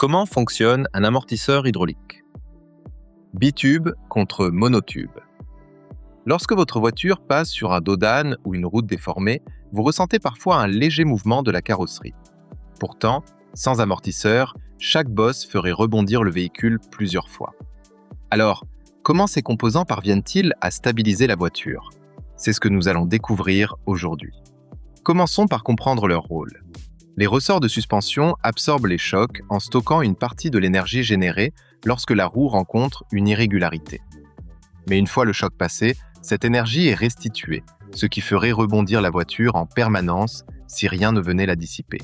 Comment fonctionne un amortisseur hydraulique? Bitube contre monotube. Lorsque votre voiture passe sur un dos d'âne ou une route déformée, vous ressentez parfois un léger mouvement de la carrosserie. Pourtant, sans amortisseur, chaque bosse ferait rebondir le véhicule plusieurs fois. Alors, comment ces composants parviennent-ils à stabiliser la voiture? C'est ce que nous allons découvrir aujourd'hui. Commençons par comprendre leur rôle. Les ressorts de suspension absorbent les chocs en stockant une partie de l'énergie générée lorsque la roue rencontre une irrégularité. Mais une fois le choc passé, cette énergie est restituée, ce qui ferait rebondir la voiture en permanence si rien ne venait la dissiper.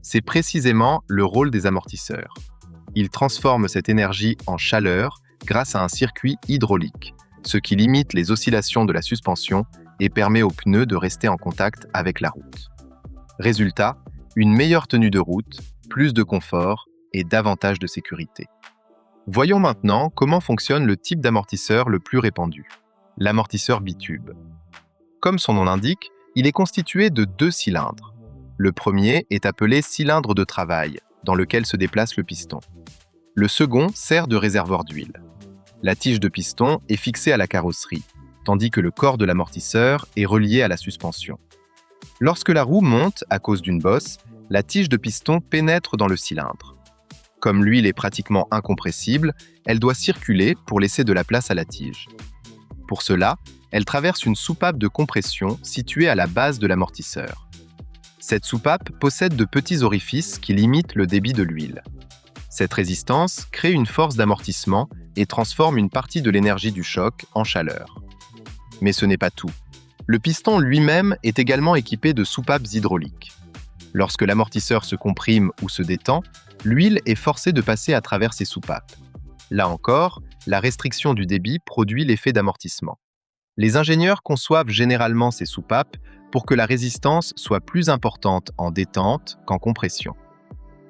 C'est précisément le rôle des amortisseurs. Ils transforment cette énergie en chaleur grâce à un circuit hydraulique, ce qui limite les oscillations de la suspension et permet aux pneus de rester en contact avec la route. Résultat, une meilleure tenue de route, plus de confort et davantage de sécurité. Voyons maintenant comment fonctionne le type d'amortisseur le plus répandu, l'amortisseur bitube. Comme son nom l'indique, il est constitué de 2 cylindres. Le premier est appelé cylindre de travail, dans lequel se déplace le piston. Le second sert de réservoir d'huile. La tige de piston est fixée à la carrosserie, tandis que le corps de l'amortisseur est relié à la suspension. Lorsque la roue monte à cause d'une bosse, la tige de piston pénètre dans le cylindre. Comme l'huile est pratiquement incompressible, elle doit circuler pour laisser de la place à la tige. Pour cela, elle traverse une soupape de compression située à la base de l'amortisseur. Cette soupape possède de petits orifices qui limitent le débit de l'huile. Cette résistance crée une force d'amortissement et transforme une partie de l'énergie du choc en chaleur. Mais ce n'est pas tout. Le piston lui-même est également équipé de soupapes hydrauliques. Lorsque l'amortisseur se comprime ou se détend, l'huile est forcée de passer à travers ces soupapes. Là encore, la restriction du débit produit l'effet d'amortissement. Les ingénieurs conçoivent généralement ces soupapes pour que la résistance soit plus importante en détente qu'en compression.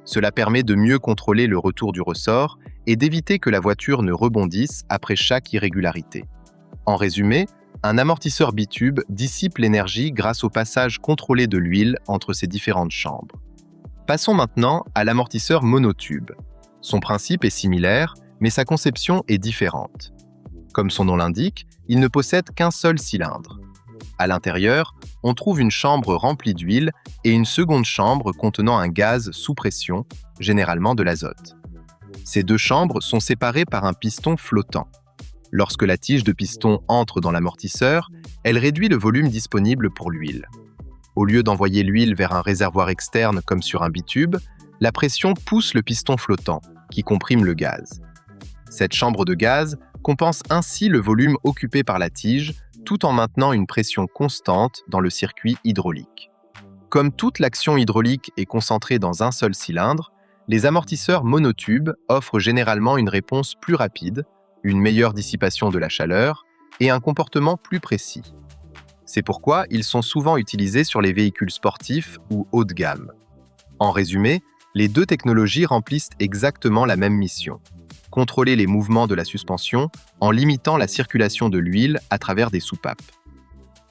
Cela permet de mieux contrôler le retour du ressort et d'éviter que la voiture ne rebondisse après chaque irrégularité. En résumé, un amortisseur bitube dissipe l'énergie grâce au passage contrôlé de l'huile entre ses différentes chambres. Passons maintenant à l'amortisseur monotube. Son principe est similaire, mais sa conception est différente. Comme son nom l'indique, il ne possède qu'un seul cylindre. À l'intérieur, on trouve une chambre remplie d'huile et une seconde chambre contenant un gaz sous pression, généralement de l'azote. Ces 2 chambres sont séparées par un piston flottant. Lorsque la tige de piston entre dans l'amortisseur, elle réduit le volume disponible pour l'huile. Au lieu d'envoyer l'huile vers un réservoir externe comme sur un bitube, la pression pousse le piston flottant, qui comprime le gaz. Cette chambre de gaz compense ainsi le volume occupé par la tige, tout en maintenant une pression constante dans le circuit hydraulique. Comme toute l'action hydraulique est concentrée dans un seul cylindre, les amortisseurs monotubes offrent généralement une réponse plus rapide, une meilleure dissipation de la chaleur et un comportement plus précis. C'est pourquoi ils sont souvent utilisés sur les véhicules sportifs ou haut de gamme. En résumé, les 2 technologies remplissent exactement la même mission: contrôler les mouvements de la suspension en limitant la circulation de l'huile à travers des soupapes.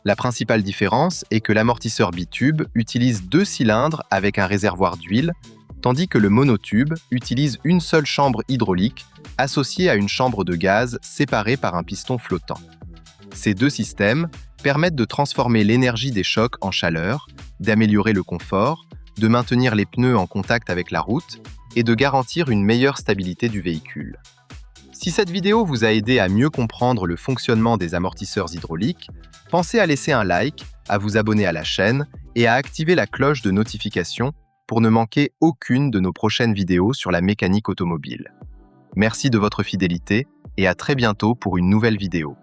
La principale différence est que l'amortisseur bitube utilise 2 cylindres avec un réservoir d'huile, tandis que le monotube utilise une seule chambre hydraulique associée à une chambre de gaz séparée par un piston flottant. Ces 2 systèmes permettent de transformer l'énergie des chocs en chaleur, d'améliorer le confort, de maintenir les pneus en contact avec la route et de garantir une meilleure stabilité du véhicule. Si cette vidéo vous a aidé à mieux comprendre le fonctionnement des amortisseurs hydrauliques, pensez à laisser un like, à vous abonner à la chaîne et à activer la cloche de notification pour ne manquer aucune de nos prochaines vidéos sur la mécanique automobile. Merci de votre fidélité et à très bientôt pour une nouvelle vidéo.